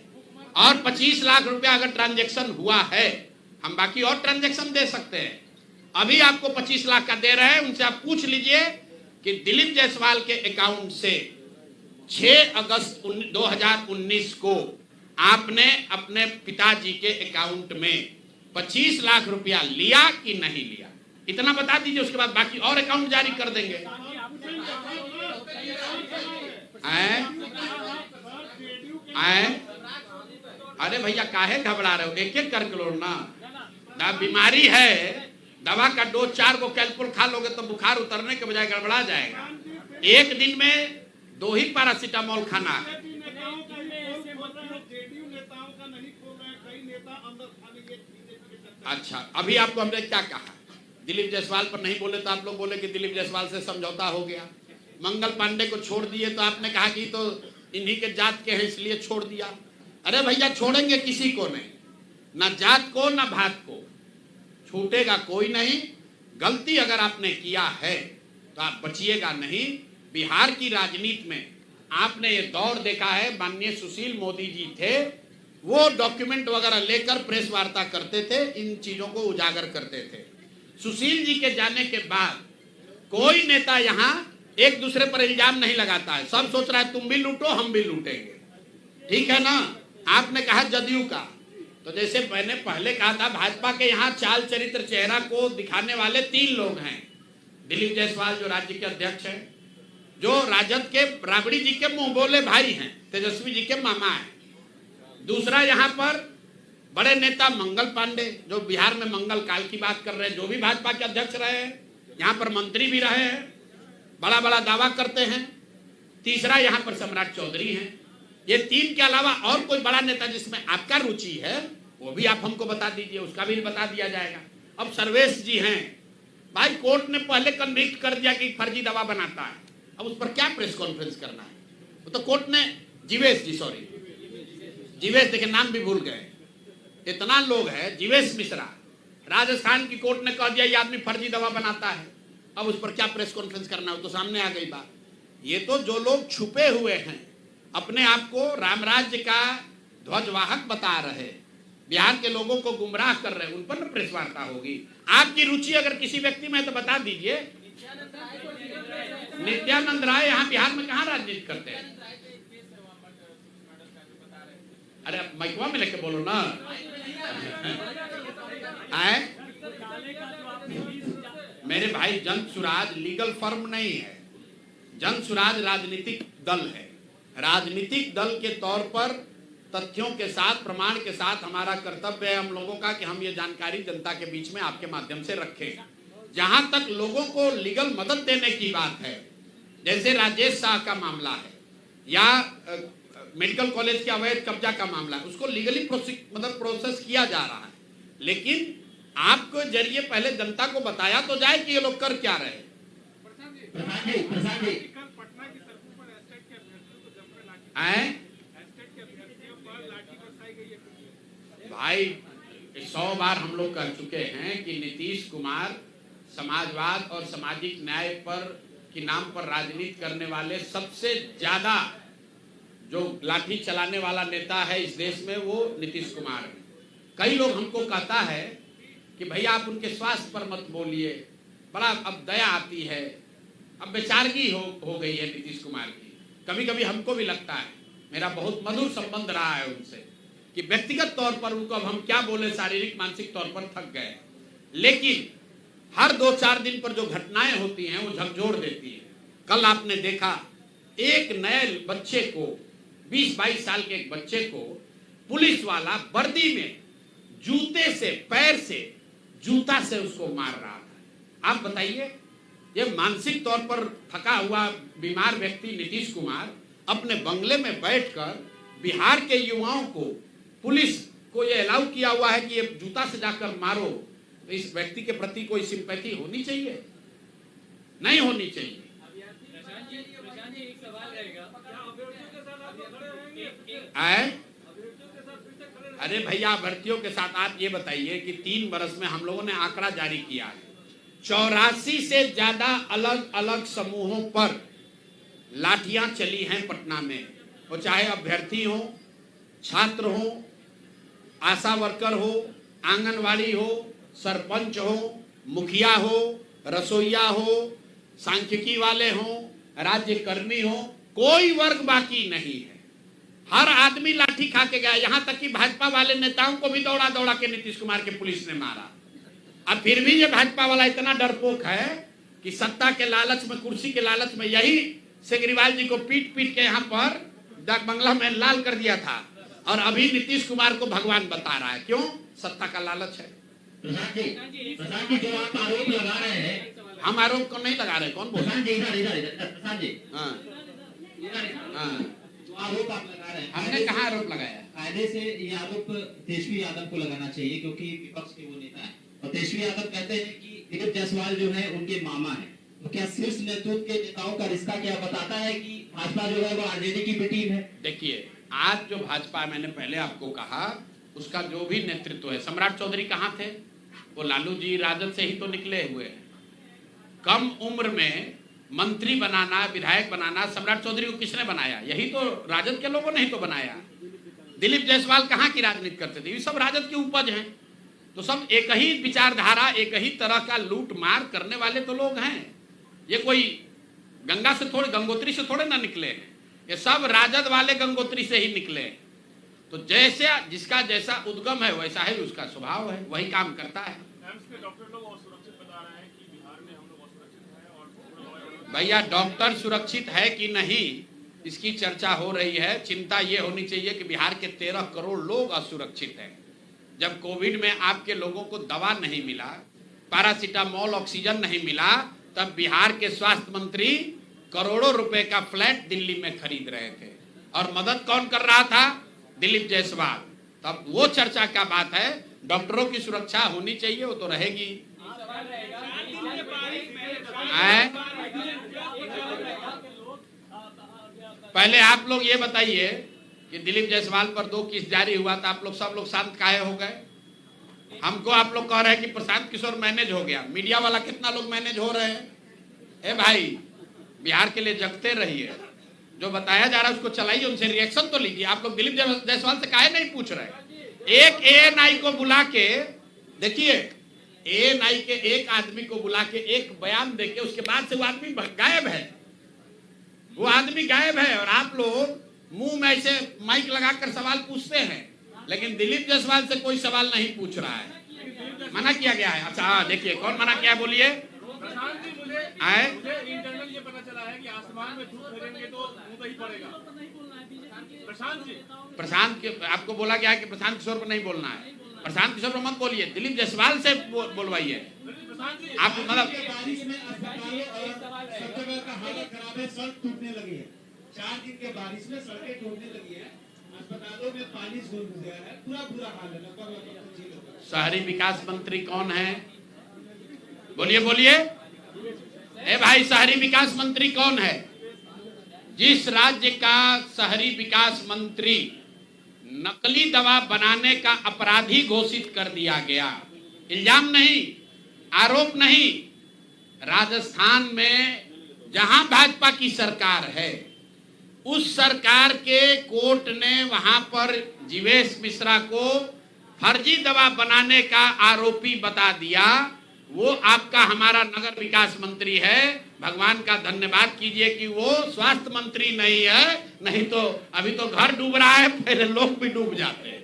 और 25 लाख रुपया अगर ट्रांजैक्शन हुआ है, हम बाकी और ट्रांजैक्शन दे सकते हैं। अभी आपको 25 लाख का दे रहे हैं, उनसे आप पूछ लीजिए कि दिलीप जायसवाल के अकाउंट से 6 अगस्त 2019 को आपने अपने पिताजी के अकाउंट में 25 लाख रुपया लिया कि नहीं लिया, इतना बता दीजिए। उसके बाद बाकी और अकाउंट जारी कर देंगे। अरे भैया काहे घबरा रहे हो, एक एक करके लो ना। बीमारी है, दवा का डोज 4 को कैलकुल खा लोगे तो बुखार उतरने के बजाय गड़बड़ा जाएगा। एक दिन में 2 ही पैरासीटामोल खाना है। अच्छा, अभी आपको हमने क्या कहा? दिलीप जायसवाल पर नहीं बोले तो आप लोग बोले कि दिलीप जायसवाल से समझौता हो गया। मंगल पांडे को छोड़ दिए तो आपने कहा कि तो इन्हीं के जात के हैं इसलिए छोड़ दिया। अरे भैया, छोड़ेंगे किसी को नहीं, ना जात को ना भात को, छूटेगा कोई नहीं। गलती अगर आपने किया है तो आप बचिएगा नहीं। बिहार की राजनीति में आपने ये दौर देखा है, माननीय सुशील मोदी जी थे, वो डॉक्यूमेंट वगैरह लेकर प्रेस वार्ता करते थे, इन चीजों को उजागर करते थे। सुशील जी के जाने के बाद कोई नेता यहाँ एक दूसरे पर इल्जाम नहीं लगाता है। सब सोच रहा है तुम भी लूटो हम भी लूटेंगे, ठीक है ना। आपने कहा जदयू का, तो जैसे मैंने पहले कहा था, भाजपा के यहाँ चाल चरित्र चेहरा को दिखाने वाले 3 लोग हैं। दिलीप जायसवाल जो राज्य के अध्यक्ष हैं, जो राजद के राबड़ी जी के मुंह बोले भाई हैं, तेजस्वी जी के मामा हैं। दूसरा यहाँ पर बड़े नेता मंगल पांडे, जो बिहार में मंगल काल की बात कर रहे हैं, जो भी भाजपा के अध्यक्ष रहे हैं, यहाँ पर मंत्री भी रहे हैं, बड़ा बड़ा दावा करते हैं। तीसरा यहाँ पर सम्राट चौधरी हैं। ये 3 के अलावा और कोई बड़ा नेता जिसमें आपका रुचि है वो भी आप हमको बता दीजिए, उसका भी बता दिया जाएगा। अब सर्वेश जी हैं, भाई कोर्ट ने पहले कन्विक्ट कर दिया कि फर्जी दवा बनाता है, अब उस पर क्या प्रेस कॉन्फ्रेंस करना है? वो तो कोर्ट ने, जीवेश जी, सॉरी जीवेश, देखिए नाम भी भूल गए, इतना लोग है, जीवेश मिश्रा, राजस्थान की कोर्ट ने कह दिया ये आदमी फर्जी दवा बनाता है, अब उस पर क्या प्रेस कॉन्फ्रेंस करना है? तो सामने आ गई बात। ये तो जो लोग छुपे हुए हैं, अपने आप को रामराज्य का ध्वजवाहक बता रहे, बिहार के लोगों को गुमराह कर रहे, उन पर न प्रेस वार्ता होगी। आपकी रुचि अगर किसी व्यक्ति में है तो बता दीजिए। नित्यानंद राय यहाँ बिहार में कहाँ राजनीति करते हैं? अरे माइकवा में लेके बोलो ना। आए मेरे भाई, जन सुराज लीगल फर्म नहीं है, जन सुराज राजनीतिक दल है। राजनीतिक दल के तौर पर तथ्यों के साथ, प्रमाण के साथ हमारा कर्तव्य है हम लोगों का कि हम ये जानकारी जनता के बीच में आपके माध्यम से रखें। जहां तक लोगों को लीगल मदद देने की बात है, जैसे राजेश शाह का मामला है या मेडिकल कॉलेज के अवैध कब्जा का मामला है, उसको लीगली प्रोसेस किया जा रहा है, लेकिन आपको जरिए पहले जनता को बताया तो जाए कि ये लोग कर क्या रहे। भाई 100 बार हम लोग कह चुके हैं कि नीतीश कुमार समाजवाद और सामाजिक न्याय पर की नाम पर राजनीति करने वाले सबसे ज्यादा जो लाठी चलाने वाला नेता है इस देश में, वो नीतीश कुमार है। कई लोग हमको कहता है कि भैया आप उनके स्वास्थ्य पर मत बोलिए, बड़ा अब दया आती है, अब बेचारगी हो गई है नीतीश कुमार की। कभी कभी हमको भी लगता है, मेरा बहुत मधुर संबंध रहा है उनसे, कि व्यक्तिगत तौर पर उनको अब हम क्या बोले, शारीरिक मानसिक तौर पर थक गए। लेकिन हर 2-4 दिन पर जो घटनाएं होती हैं वो झकझोर देती हैं। कल आपने देखा एक नए बच्चे को, 20-22 साल के एक बच्चे को पुलिस वाला वर्दी में जूते से, पैर से, जूता से उसको मार रहा था। आप बताइए, ये मानसिक तौर पर थका हुआ बीमार व्यक्ति नीतीश कुमार अपने बंगले में बैठकर बिहार के युवाओं को, पुलिस को ये अलाउ किया हुआ है कि ये जूता से जाकर मारो, तो इस व्यक्ति के प्रति कोई सिंपैथी होनी चाहिए? नहीं होनी चाहिए। अरे भैया, अभ्यर्थियों के साथ आप ये बताइए कि 3 वर्ष में हम लोगों ने आंकड़ा जारी किया है, 84 से ज्यादा अलग अलग समूहों पर लाठियां चली हैं पटना में। वो चाहे अभ्यर्थी हो, छात्र हो, आशा वर्कर हो, आंगनवाड़ी हो, सरपंच हो, मुखिया हो, रसोईया हो, सांख्यिकी वाले हो, राज्य कर्मी हो, कोई वर्ग बाकी नहीं है। हर आदमी लाठी खा के गया। यहां तक कि भाजपा वाले नेताओं को भी दौड़ा दौड़ा के नीतीश कुमार के पुलिस ने मारा। अब फिर भी ये भाजपा वाला इतना डरपोक है कि सत्ता के लालच में, कुर्सी के लालच में, यही सेगरीवाल जी को पीट पीट के यहाँ पर डाक बंगला में लाल कर दिया था, और अभी नीतीश कुमार को भगवान बता रहा है। क्यों? सत्ता का लालच है। प्रधान जी, जो आप आरोप लगा रहे हैं, हम आरोप को नहीं लगा रहे। कौन बोल रहा है? प्रधान जी, हाँ, जो आरोप आप लगा रहे हैं, हमने कहाँ आरोप लगाया? कायदे से ये आरोप तेजस्वी यादव को लगाना चाहिए, क्योंकि विपक्ष के वो नेता है, और तेजस्वी यादव कहते हैं कि दिलीप जायसवाल जो है उनके मामा है। तो क्या शीर्ष नेतृत्व के नेताओं का रिश्ता क्या बताता है कि भाजपा जो है वो आरजेडी की बेटी है? देखिए, आज जो भाजपा, मैंने पहले आपको कहा, उसका जो भी नेतृत्व है, सम्राट चौधरी कहाँ थे? वो लालू जी राजद से ही तो निकले हुए हैं। कम उम्र में मंत्री बनाना, विधायक बनाना, सम्राट चौधरी को किसने बनाया? यही तो राजद के लोगों ने ही तो बनाया। दिलीप जायसवाल कहाँ की राजनीति करते थे? ये सब राजद की उपज हैं। तो सब एक ही विचारधारा, एक ही तरह का लूट मार करने वाले तो लोग हैं। ये कोई गंगा से थोड़े, गंगोत्री से थोड़े ना निकले हैं, ये सब राजद वाले गंगोत्री से ही निकले हैं। तो जैसे जिसका जैसा उद्गम है वैसा ही उसका स्वभाव है, वही काम करता है। भैया, डॉक्टर सुरक्षित है कि नहीं, इसकी चर्चा हो रही है। चिंता ये होनी चाहिए कि बिहार के 13 करोड़ लोग असुरक्षित हैं। जब कोविड में आपके लोगों को दवा नहीं मिला, पैरासीटामोल, ऑक्सीजन नहीं मिला, तब बिहार के स्वास्थ्य मंत्री करोड़ों रुपए का फ्लैट दिल्ली में खरीद रहे थे, और मदद कौन कर रहा था? दिलीप जायसवाल। तब वो चर्चा का बात है। डॉक्टरों की सुरक्षा होनी चाहिए, वो तो रहेगी। पहले आप लोग ये बताइए कि दिलीप जायसवाल पर 2 केस जारी हुआ था, आप लोग सब लोग शांत काहे हो गए? हमको आप लोग कह रहे हैं कि प्रशांत किशोर मैनेज हो गया। मीडिया वाला कितना लोग मैनेज हो रहे हैं? ए भाई, बिहार के लिए जगते रहिए। जो बताया जा रहा है उसको चलाइए, उनसे रिएक्शन तो लीजिए। आप लोग दिलीप जायसवाल से काहे नहीं पूछ रहे? एक एएनआई को बुला के देखिए, एएनआई के एक आदमी को बुला के एक बयान देके उसके बाद से वो आदमी गायब है। वो आदमी गायब है, और आप लोग मुंह में ऐसे माइक लगाकर सवाल पूछते हैं, लेकिन दिलीप जायसवाल से कोई सवाल नहीं पूछ रहा है। मना किया गया है। अच्छा, देखिए कौन मना किया, बोलिए। आए, इंटरनल ये पता चला है कि आसमान में धूप फेरेंगे तो मुंह पे ही पड़ेगा। प्रशांत के आपको बोला गया है कि प्रशांत किशोर को नहीं बोलना है। प्रशांत किशोर को मत बोलिए, दिलीप जायसवाल से बोलवाइए। आप मतलब बारिश में अस्पतालों और सब जगह का हालत खराब है, सड़क टूटने लगी है। 4 दिन के बारिश में सड़कें टूटने लगी है, अस्पतालों में पानी घुस गया है, पूरा बुरा हाल है। लगभग शहरी विकास मंत्री कौन है? बोलिए बोलिए। ए भाई, शहरी विकास मंत्री कौन है? जिस राज्य का शहरी विकास मंत्री नकली दवा बनाने का अपराधी घोषित कर दिया गया, इल्जाम नहीं, आरोप नहीं, राजस्थान में जहां भाजपा की सरकार है, उस सरकार के कोर्ट ने वहां पर जीवेश मिश्रा को फर्जी दवा बनाने का आरोपी बता दिया। वो आपका हमारा नगर विकास मंत्री है। भगवान का धन्यवाद कीजिए कि वो स्वास्थ्य मंत्री नहीं है, नहीं तो अभी तो घर डूब रहा है, फिर लोग भी डूब जाते हैं।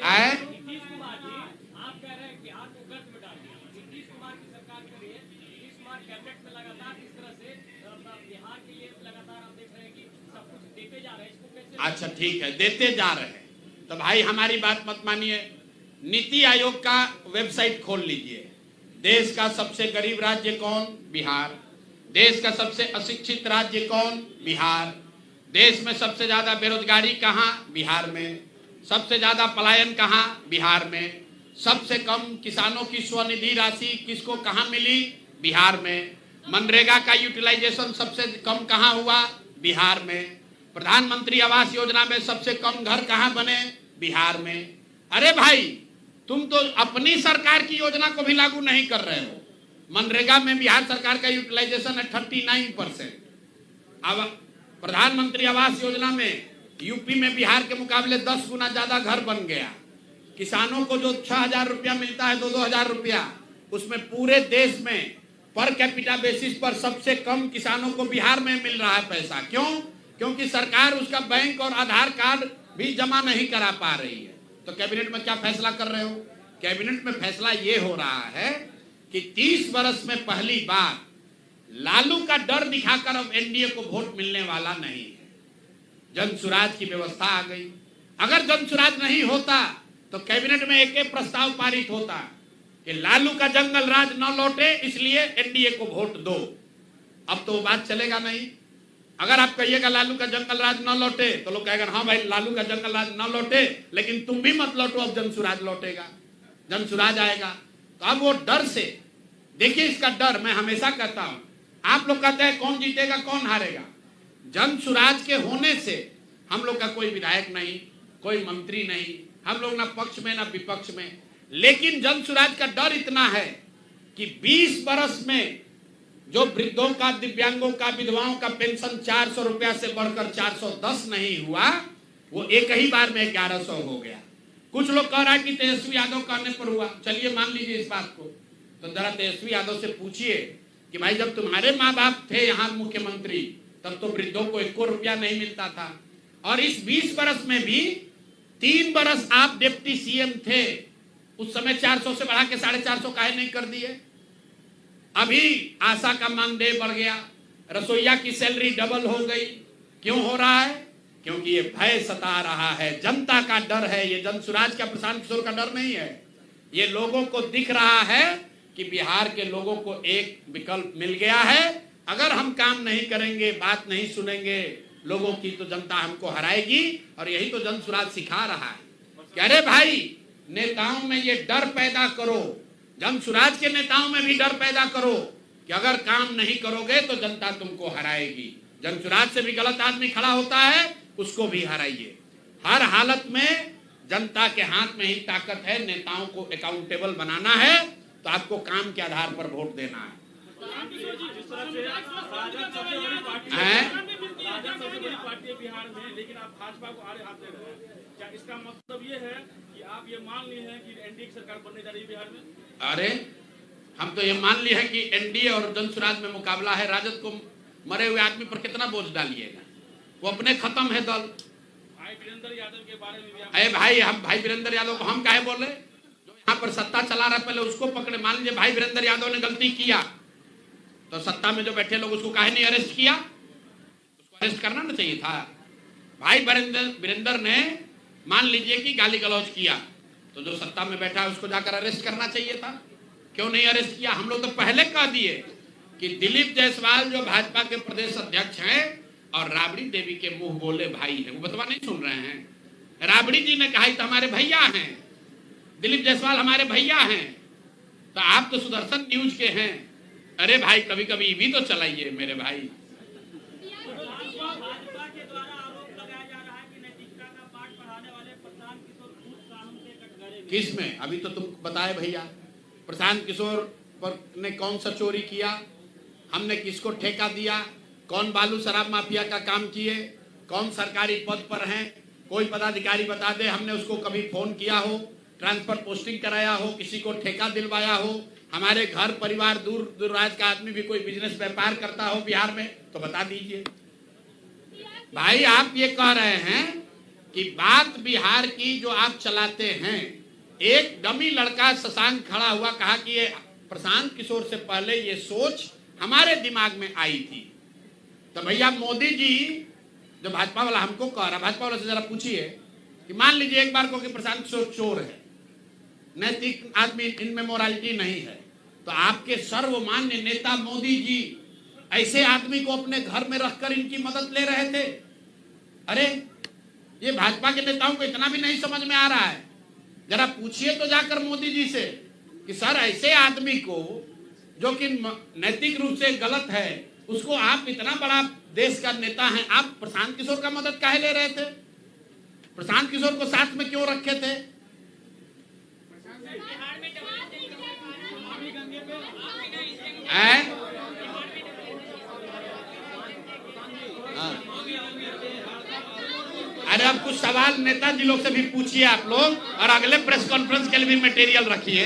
आए नीतीश कुमार जी, आप कह रहे हैं बिहार को गर्त में डाल दिया। नीतीश कुमार की सरकार के लिए नीतीश कुमार कैबिनेट में लगातार इस तरह से बिहार के लिए लगातार हम देख रहे हैं कि सब कुछ देते जा रहे हैं, इसको कैसे? अच्छा ठीक है, देते जा रहे हैं तो भाई हमारी बात मत मानिए। नीति आयोग का वेबसाइट खोल लीजिए। देश का सबसे गरीब राज्य कौन? बिहार। देश का सबसे अशिक्षित राज्य कौन? बिहार। देश में सबसे ज्यादा बेरोजगारी कहाँ? बिहार में। सबसे ज्यादा पलायन कहाँ? बिहार में। सबसे कम किसानों की स्वनिधि राशि किसको कहाँ मिली? बिहार में। मनरेगा का यूटिलाइजेशन सबसे कम कहाँ हुआ? बिहार में। प्रधानमंत्री आवास योजना में सबसे कम घर कहाँ बने? बिहार में। अरे भाई, तुम तो अपनी सरकार की योजना को भी लागू नहीं कर रहे हो। मनरेगा में बिहार सरकार का यूटिलाइजेशन है 39%। अब प्रधानमंत्री आवास योजना में यूपी में बिहार के मुकाबले 10 गुना ज्यादा घर बन गया। किसानों को जो 6,000 रुपया मिलता है, 2,000 रुपया, उसमें पूरे देश में पर कैपिटा बेसिस पर सबसे कम किसानों को बिहार में मिल रहा है पैसा। क्यों? क्योंकि सरकार उसका बैंक और आधार कार्ड भी जमा नहीं करा पा रही है। तो कैबिनेट में क्या फैसला कर रहे हो? कैबिनेट में फैसला ये हो रहा है कि 30 वर्ष में पहली बार लालू का डर दिखाकर अब एनडीए को वोट मिलने वाला नहीं है। जनसुराज की व्यवस्था आ गई। अगर जनसुराज नहीं होता तो कैबिनेट में एक प्रस्ताव पारित होता कि लालू का जंगल राज न लौटे, इसलिए एनडीए को वोट दो। अब तो बात चलेगा नहीं। अगर आप कहिएगा लालू का जंगल राज न लौटे तो लोग कहेगा हाँ भाई लालू का जंगल राज न लौटे, लेकिन तुम भी मत लौटो, अब जनसुराज लौटेगा, जनसुराज आएगा। तो अब वो डर से, देखिए इसका डर, मैं हमेशा कहता हूं, आप लोग कहते हैं कौन जीतेगा कौन हारेगा। जनसुराज के होने से हम लोग का कोई विधायक नहीं, कोई मंत्री नहीं, हम लोग ना पक्ष में ना विपक्ष में, लेकिन जनसुराज का डर इतना है कि 20 बरस में जो वृद्धों का, दिव्यांगों का, विधवाओं का पेंशन 400 रुपया से बढ़कर 410 नहीं हुआ, वो एक ही बार में 1100 हो गया। कुछ लोग कह रहा है कि तेजस्वी यादव कहने पर हुआ। चलिए मान लीजिए इस बात को, तो जरा तेजस्वी यादव से पूछिए कि भाई जब तुम्हारे माँ बाप थे यहाँ मुख्यमंत्री तब तो वृद्धों को 1 रुपया नहीं मिलता था, और इस 20 बरस में भी 3 बरस आप डिप्टी सीएम थे, उस समय 400 से बढ़ा के 450 काहे नहीं कर दिए? अभी आशा का मानदेय बढ़ गया, रसोईया की सैलरी डबल हो गई। क्यों हो रहा है? क्योंकि ये भय सता रहा है, जनता का डर है। ये जनसुराज का, प्रशांत किशोर का डर नहीं है। ये लोगों को दिख रहा है कि बिहार के लोगों को एक विकल्प मिल गया है। अगर हम काम नहीं करेंगे, बात नहीं सुनेंगे लोगों की, तो जनता हमको हराएगी। और यही तो जनसुराज सिखा रहा है कि अरे भाई, नेताओं में ये डर पैदा करो, जनसुराज के नेताओं में भी डर पैदा करो कि अगर काम नहीं करोगे तो जनता तुमको हराएगी। जनसुराज से भी गलत आदमी खड़ा होता है, उसको भी हराइए। हर हालत में जनता के हाथ में ही ताकत है। नेताओं को अकाउंटेबल बनाना है तो आपको काम के आधार पर वोट देना है। बिहार में, लेकिन आप भाजपा को आड़े हाथ दे रहे हैं, क्या इसका मतलब ये है कि आप ये मान लिए हैं कि एनडीए की सरकार बनने जा रही है बिहार में? अरे हम तो ये मान लिए हैं कि एनडीए और जनसुराज में मुकाबला है। राजद को मरे हुए आदमी पर कितना बोझ डालिएगा? वो अपने खत्म है दल। भाई वीरेंद्र यादव के बारे में भी अरे भाई, हम भाई वीरेंद्र यादव को हम काहे बोले? जो यहाँ पर सत्ता चला रहा है पहले उसको पकड़े। मान लीजिए भाई वीरेंद्र यादव ने गलती किया तो सत्ता में जो बैठे लोग उसको काहे नहीं अरेस्ट किया? उसको अरेस्ट करना ना चाहिए था। भाई वीरेंद्र ने मान लीजिए कि गाली गलौज किया तो जो सत्ता में बैठा है उसको जाकर अरेस्ट करना चाहिए था। क्यों नहीं अरेस्ट किया? हम लोग तो पहले कह दिए कि दिलीप जायसवाल जो भाजपा के प्रदेश अध्यक्ष हैं और राबड़ी देवी के मुंह बोले भाई हैं, वो बतवा नहीं सुन रहे हैं। राबड़ी जी ने कहा तो हमारे भैया हैं, दिलीप जायसवाल हमारे भैया हैं, तो आप तो सुदर्शन न्यूज के हैं। अरे भाई, कभी कभी भी तो चलाइए मेरे भाई। भाजपा के द्वारा आरोप लगाया जा रहा है कि नैतिकता का पाठ पढ़ाने वाले प्रशांत किशोर खुद कानून के कटघरे में। किस में? अभी तो तुम बताए भैया, प्रशांत किशोर पर ने कौन सा चोरी किया, हमने किसको ठेका दिया, कौन बालू शराब माफिया का काम किए, कौन सरकारी पद पर हैं, कोई पदाधिकारी बता दे हमने उसको कभी फोन किया हो, ट्रांसफर पोस्टिंग कराया हो, किसी को ठेका दिलवाया हो, हमारे घर परिवार दूर दूराज का आदमी भी कोई बिजनेस व्यापार करता हो बिहार में तो बता दीजिए। भाई आप ये कह रहे हैं कि बात बिहार की जो आप चलाते हैं, एक डमी लड़का शशांक खड़ा हुआ, कहा कि ये प्रशांत किशोर से पहले ये सोच हमारे दिमाग में आई थी। तो भैया मोदी जी जो भाजपा वाला हमको कह रहा, भाजपा वाला से जरा पूछिए कि मान लीजिए एक बार को कि प्रशांत किशोर चोर है, नैतिक आदमी, इनमें मोरालिटी नहीं है, तो आपके सर्वमान्य नेता मोदी जी ऐसे आदमी को अपने घर में रखकर इनकी मदद ले रहे थे। अरे ये भाजपा के नेताओं को इतना भी नहीं समझ में आ रहा है। जरा पूछिए तो जाकर मोदी जी से कि सर ऐसे आदमी को जो कि नैतिक रूप से गलत है, उसको आप इतना बड़ा देश का नेता हैं, आप प्रशांत किशोर का मदद काहे ले रहे थे? प्रशांत किशोर को साथ में क्यों रखे थे? अरे अब कुछ सवाल नेताजी लोग से भी पूछिए आप लोग, और अगले प्रेस कॉन्फ्रेंस के लिए भी मटेरियल रखिए।